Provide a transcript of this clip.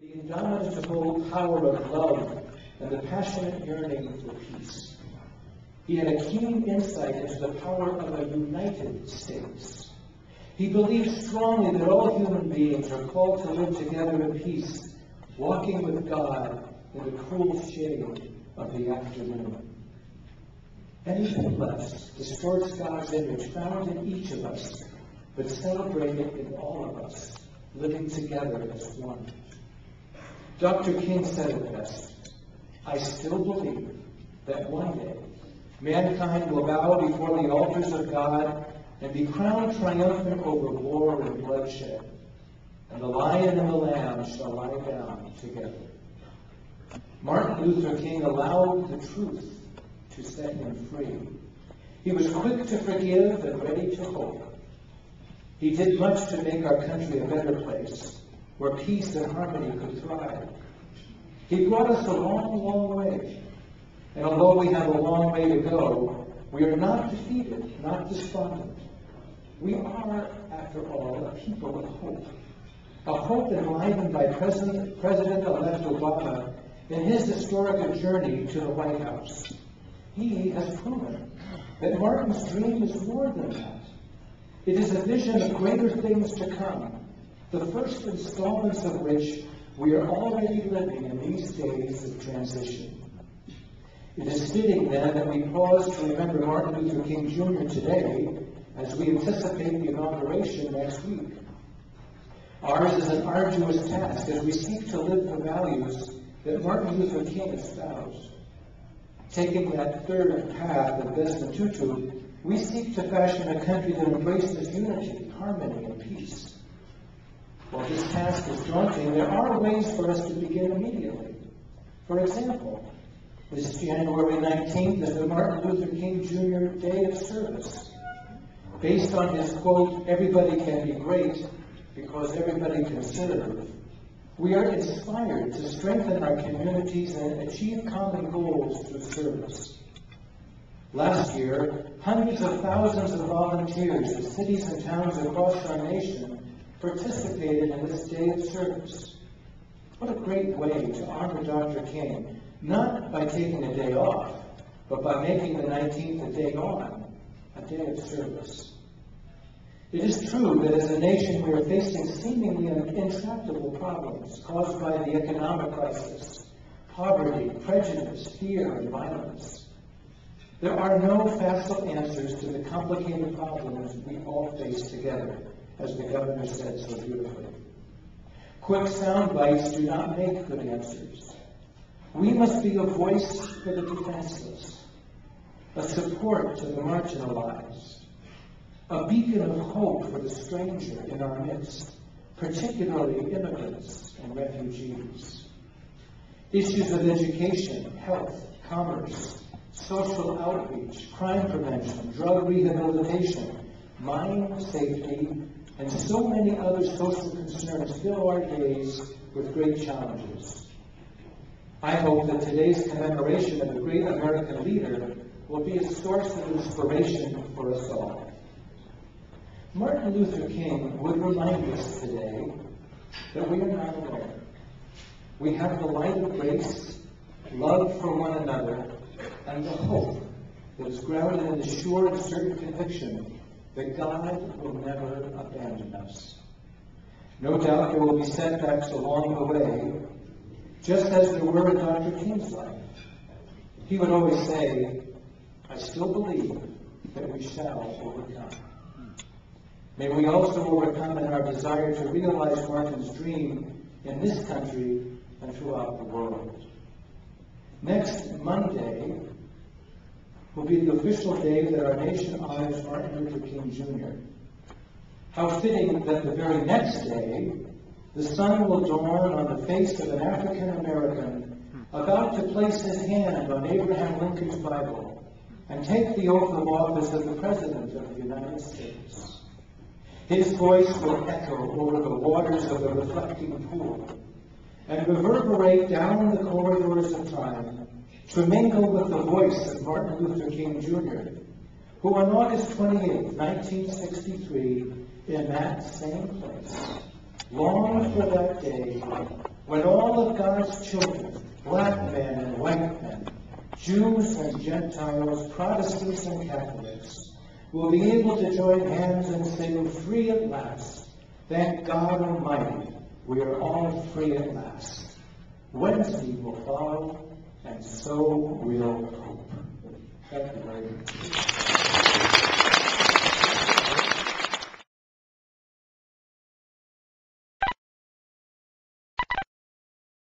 the indomitable power of love and the passionate yearning for peace. He had a keen insight into the power of a United States. He believed strongly that all human beings are called to live together in peace, walking with God in the cool shade of the afternoon. Anything less distorts God's image found in each of us, but celebrated in all of us, living together as one. Dr. King said it best, "I still believe that one day mankind will bow before the altars of God and be crowned triumphant over war and bloodshed, and the lion and the lamb shall lie down together." Martin Luther King allowed the truth to set him free. He was quick to forgive and ready to hope. He did much to make our country a better place, where peace and harmony could thrive. He brought us a long, long way. And although we have a long way to go, we are not defeated, not despondent. We are, after all, a people of hope. A hope enlivened by President-elect Obama in his historic journey to the White House. He has proven that Martin's dream is more than that. It is a vision of greater things to come, the first installments of which we are already living in these days of transition. It is fitting, then, that we pause to remember Martin Luther King Jr. today as we anticipate the inauguration next week. Ours is an arduous task as we seek to live the values that Martin Luther King espoused. Taking that third path of Desmond Tutu, we seek to fashion a country that embraces unity, harmony, and peace. While this task is daunting, there are ways for us to begin immediately. For example, this January 19th is the Martin Luther King Jr. Day of Service. Based on his quote, "Everybody can be great because everybody can serve," we are inspired to strengthen our communities and achieve common goals through service. Last year, hundreds of thousands of volunteers in cities and towns across our nation participated in this day of service. What a great way to honor Dr. King, not by taking a day off, but by making the 19th a day on, a day of service. It is true that as a nation we are facing seemingly intractable problems caused by the economic crisis, poverty, prejudice, fear, and violence. There are no facile answers to the complicated problems we all face together, as the governor said so beautifully. Quick sound bites do not make good answers. We must be a voice for the defenseless, a support to the marginalized, a beacon of hope for the stranger in our midst, particularly immigrants and refugees. Issues of education, health, commerce, social outreach, crime prevention, drug rehabilitation, mine safety, and so many other social concerns fill our days with great challenges. I hope that today's commemoration of a great American leader will be a source of inspiration for us all. Martin Luther King would remind us today that we are not alone. We have the light of grace, love for one another, and the hope that is grounded in the sure and certain conviction that God will never abandon us. No doubt there will be setbacks along the way, just as there were in Dr. King's life. He would always say, "I still believe that we shall overcome." May we also overcome in our desire to realize Martin's dream in this country and throughout the world. Next Monday will be the official day that our nation honors Martin Luther King Jr. How fitting that the very next day, the sun will dawn on the face of an African American about to place his hand on Abraham Lincoln's Bible and take the oath of office of the President of the United States. His voice will echo over the waters of the reflecting pool and reverberate down the corridors of time to mingle with the voice of Martin Luther King Jr., who on August 28, 1963, in that same place, longed for that day when all of God's children, black men and white men, Jews and Gentiles, Protestants and Catholics, will be able to join hands and sing free at last. Thank God Almighty, we are all free at last. Wednesday will follow, and so will hope. Thank you very much.